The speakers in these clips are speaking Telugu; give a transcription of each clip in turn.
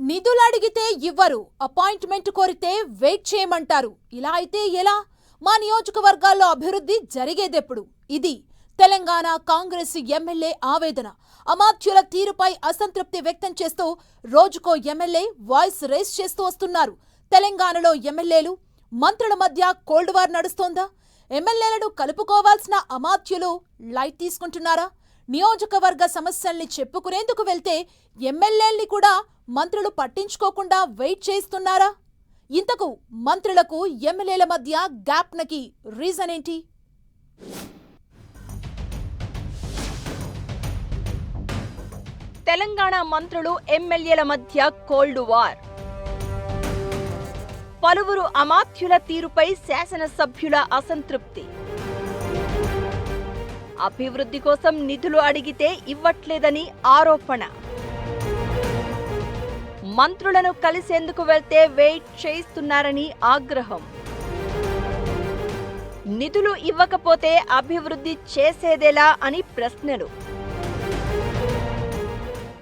నిధులు అడిగితే ఇవ్వరు, అపాయింట్మెంట్ కోరితే వెయిట్ చేయమంటారు. ఇలా అయితే ఎలా? మా నియోజకవర్గాల్లో అభివృద్ధి జరిగేదెప్పుడు? ఇది తెలంగాణ కాంగ్రెస్ ఎమ్మెల్యే ఆవేదన. అమాత్యుల తీరుపై అసంతృప్తి వ్యక్తం చేస్తూ రోజుకో ఎమ్మెల్యే వాయిస్ రేస్ చేస్తూ వస్తున్నారు. తెలంగాణలో ఎమ్మెల్యేలు, మంత్రుల మధ్య కోల్డ్ వార్ నడుస్తోందా? ఎమ్మెల్యేలను కలుపుకోవాల్సిన అమాత్యులు లైట్ తీసుకుంటున్నారా? నియోజకవర్గ సమస్యల్ని చెప్పుకునేందుకు వెళ్తే ఎమ్మెల్యేల్ని కూడా మంత్రులు పట్టించుకోకుండా వెయిట్ చేస్తున్నారా? ఇంతకు మంత్రులకు ఎమ్మెల్యేల మధ్య గ్యాప్నకి రీజన్ ఏంటి? తెలంగాణ మంత్రులు ఎమ్మెల్యేల మధ్య కోల్డ్ వార్. పలువురు అమాత్యుల తీరుపై శాసనసభ్యుల అసంతృప్తి. అభివృద్ధి కోసం నిధులు అడిగితే ఇవ్వట్లేదని ఆరోపణ. మంత్రులను కలిసేందుకు వెళ్తే వెయిట్ చేస్తున్నారని ఆగ్రహం. నిధులు ఇవ్వకపోతే అభివృద్ధి చేసేదేలా అని ప్రశ్నలు.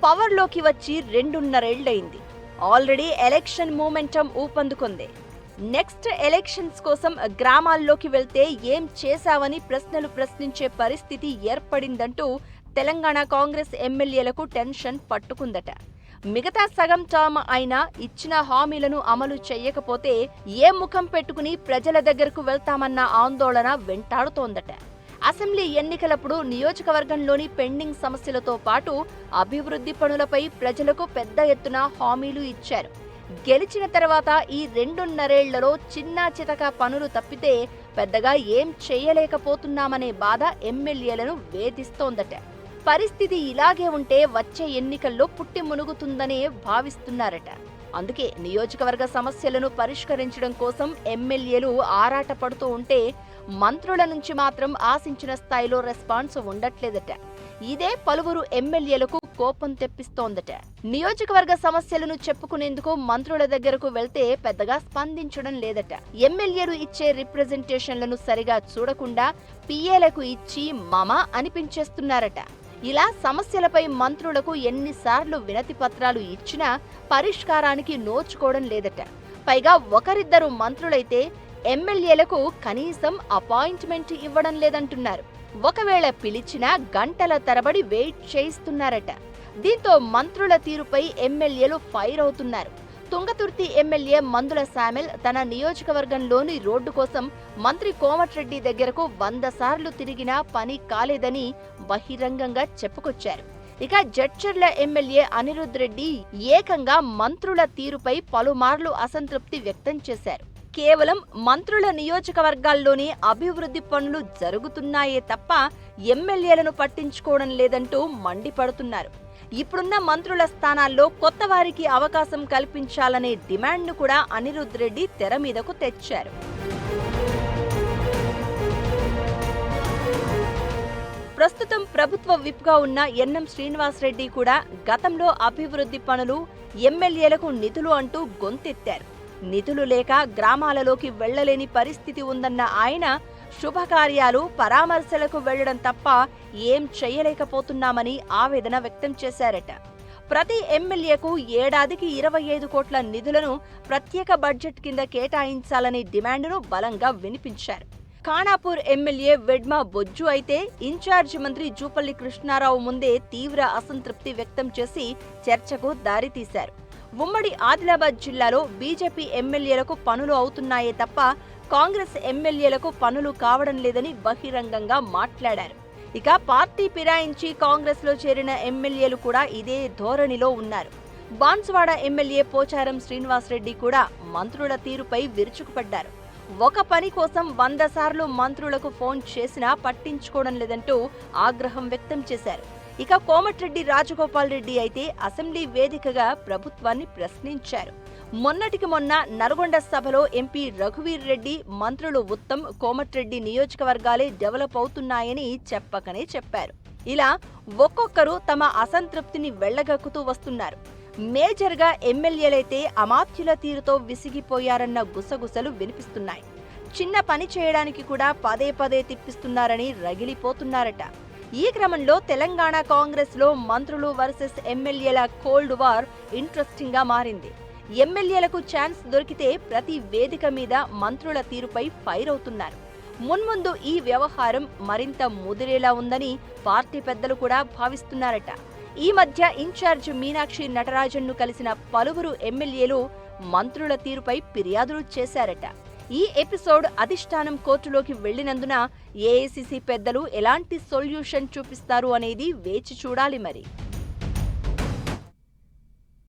పవర్లోకి వచ్చి 2.5 ఏళ్లైంది. ఆల్రెడీ ఎలక్షన్ మూమెంటం ఊపందుకుంది. నెక్స్ట్ ఎలక్షన్స్ కోసం గ్రామాల్లోకి వెళ్తే ఏం చేశావని ప్రశ్నలు ప్రశ్నించే పరిస్థితి ఏర్పడిందంటూ తెలంగాణ కాంగ్రెస్ ఎమ్మెల్యేలకు టెన్షన్ పట్టుకుందట. మిగతా సగం టర్మ్ అయినా ఇచ్చిన హామీలను అమలు చేయకపోతే ఏ ముఖం పెట్టుకుని ప్రజల దగ్గరకు వెళ్తామన్న ఆందోళన వెంటాడుతోందట. అసెంబ్లీ ఎన్నికలప్పుడు నియోజకవర్గంలోని పెండింగ్ సమస్యలతో పాటు అభివృద్ధి పనులపై ప్రజలకు పెద్ద ఎత్తున హామీలు ఇచ్చారు. గెలిచిన తర్వాత ఈ 2.5 ఏళ్లలో చిన్నా చితక పనులు తప్పితే పెద్దగా ఏం చేయలేకపోతున్నామనే బాధ ఎమ్మెల్యేలను వేధిస్తోందట. పరిస్థితి ఇలాగే ఉంటే వచ్చే ఎన్నికల్లో పుట్టి మునుగుతుందనే భావిస్తున్నారట. అందుకే నియోజకవర్గ సమస్యలను పరిష్కరించడం కోసం ఎమ్మెల్యేలు ఆరాటపడుతూ ఉంటే మంత్రుల నుంచి మాత్రం ఆశించిన స్థాయిలో రెస్పాన్స్ ఉండట్లేదట. ఇదే పలువురు ఎమ్మెల్యేలకు కోపం తెప్పిస్తోందట. నియోజకవర్గ సమస్యలను చెప్పుకునేందుకు మంత్రుల దగ్గరకు వెళ్తే పెద్దగా స్పందించడం లేదట. ఎమ్మెల్యేలు ఇచ్చే రిప్రజెంటేషన్లను సరిగా చూడకుండా పిఏలకు ఇచ్చి మమ అనిపించేస్తున్నారట. ఇలా సమస్యలపై మంత్రులకు ఎన్నిసార్లు వినతి పత్రాలు ఇచ్చినా పరిష్కారానికి నోచుకోవడం లేదట. పైగా ఒకరిద్దరు మంత్రులైతే ఎమ్మెల్యేలకు కనీసం అపాయింట్మెంట్ ఇవ్వడం లేదంటున్నారు. ఒకవేళ పిలిచినా గంటల తరబడి వెయిట్ చేయిస్తున్నారట. దీంతో మంత్రుల తీరుపై ఎమ్మెల్యేలు ఫైర్ అవుతున్నారు. తుంగతుర్తి ఎమ్మెల్యే మందుల శామెల్ తన నియోజకవర్గంలోని రోడ్డు కోసం మంత్రి కోమటిరెడ్డి దగ్గరకు 100 సార్లు తిరిగినా పని కాలేదని బహిరంగంగా చెప్పుకొచ్చారు. ఇక జడ్చర్ల ఎమ్మెల్యే అనిరుద్ రెడ్డి ఏకంగా మంత్రుల తీరుపై పలుమార్లు అసంతృప్తి వ్యక్తం చేశారు. కేవలం మంత్రుల నియోజకవర్గాల్లోని అభివృద్ధి పనులు జరుగుతున్నాయే తప్ప ఎమ్మెల్యేలను పట్టించుకోవడం లేదంటూ మండిపడుతున్నారు. ఇప్పుడున్న మంత్రుల స్థానాల్లో కొత్త వారికి అవకాశం కల్పించాలనే డిమాండ్ను కూడా అనిరుద్ రెడ్డి తెర మీదకు తెచ్చారు. ప్రస్తుతం ప్రభుత్వ విప్గా ఉన్న ఎన్ఎం శ్రీనివాసరెడ్డి కూడా గతంలో అభివృద్ధి పనులు, ఎమ్మెల్యేలకు నిధులు అంటూ గొంతెత్తారు. నిధులు లేక గ్రామాలలోకి వెళ్లలేని పరిస్థితి ఉందన్న ఆయన శుభకార్యాలు, పరామర్శలకు వెళ్లడం తప్ప ఏం చేయలేకపోతున్నామని ఆవేదన వ్యక్తం చేశారట. ప్రతి ఎమ్మెల్యేకు ఏడాదికి 25 కోట్ల నిధులను ప్రత్యేక బడ్జెట్ కింద కేటాయించాలనే డిమాండ్ను బలంగా వినిపించారు. ఖానాపూర్ ఎమ్మెల్యే వెడ్మా బొజ్జు అయితే ఇన్ఛార్జి మంత్రి జూపల్లి కృష్ణారావు ముందే తీవ్ర అసంతృప్తి వ్యక్తం చేసి చర్చకు దారితీశారు. ఉమ్మడి ఆదిలాబాద్ జిల్లాలో బీజేపీ ఎమ్మెల్యేలకు పనులు అవుతున్నాయే తప్ప కాంగ్రెస్ ఎమ్మెల్యేలకు పనులు కావడం లేదని బహిరంగంగా మాట్లాడారు. ఇక పార్టీ ఫిరాయించి కాంగ్రెస్లో చేరిన ఎమ్మెల్యేలు కూడా ఇదే ధోరణిలో ఉన్నారు. బాన్సువాడ ఎమ్మెల్యే పోచారం శ్రీనివాసరెడ్డి కూడా మంత్రుల తీరుపై విరుచుకుపడ్డారు. ఒక పని కోసం 100 సార్లు మంత్రులకు ఫోన్ చేసినా పట్టించుకోవడం లేదంటూ ఆగ్రహం వ్యక్తం చేశారు. ఇక కోమటిరెడ్డి రాజగోపాల్ రెడ్డి అయితే అసెంబ్లీ వేదికగా ప్రభుత్వాన్ని ప్రశ్నించారు. మొన్నటికి మొన్న నల్గొండ సభలో ఎంపీ రఘువీర్ రెడ్డి మంత్రులు ఉత్తమ్, కోమటిరెడ్డి నియోజకవర్గాలే డెవలప్ అవుతున్నాయని చెప్పకనే చెప్పారు. ఇలా ఒక్కొక్కరు తమ అసంతృప్తిని వెళ్లగక్కుతూ వస్తున్నారు. మేజర్గా ఎమ్మెల్యేలైతే అమాత్యుల తీరుతో విసిగిపోయారన్న గుసగుసలు వినిపిస్తున్నాయి. చిన్న పని చేయడానికి కూడా పదే పదే తిప్పిస్తున్నారని రగిలిపోతున్నారట. ఈ క్రమంలో తెలంగాణ కాంగ్రెస్లో మంత్రులు వర్సెస్ ఎమ్మెల్యేల కోల్డ్ వార్ ఇంట్రెస్టింగ్ గా మారింది. ఎమ్మెల్యేలకు ఛాన్స్ దొరికితే ప్రతి వేదిక మీద మంత్రుల తీరుపై ఫైర్ అవుతున్నారు. మున్ముందు ఈ వ్యవహారం మరింత ముదిరేలా ఉందని పార్టీ పెద్దలు కూడా భావిస్తున్నారట. ఈ మధ్య ఇన్ఛార్జ్ మీనాక్షి నటరాజన్ను కలిసిన పలువురు ఎమ్మెల్యేలు మంత్రుల తీరుపై ఫిర్యాదులు చేశారట. ఈ ఎపిసోడ్ అధిష్టానం కోర్టులోకి వెళ్లినందున ఏఐసీసీ పెద్దలు ఎలాంటి సొల్యూషన్ చూపిస్తారు అనేది వేచి చూడాలి మరి.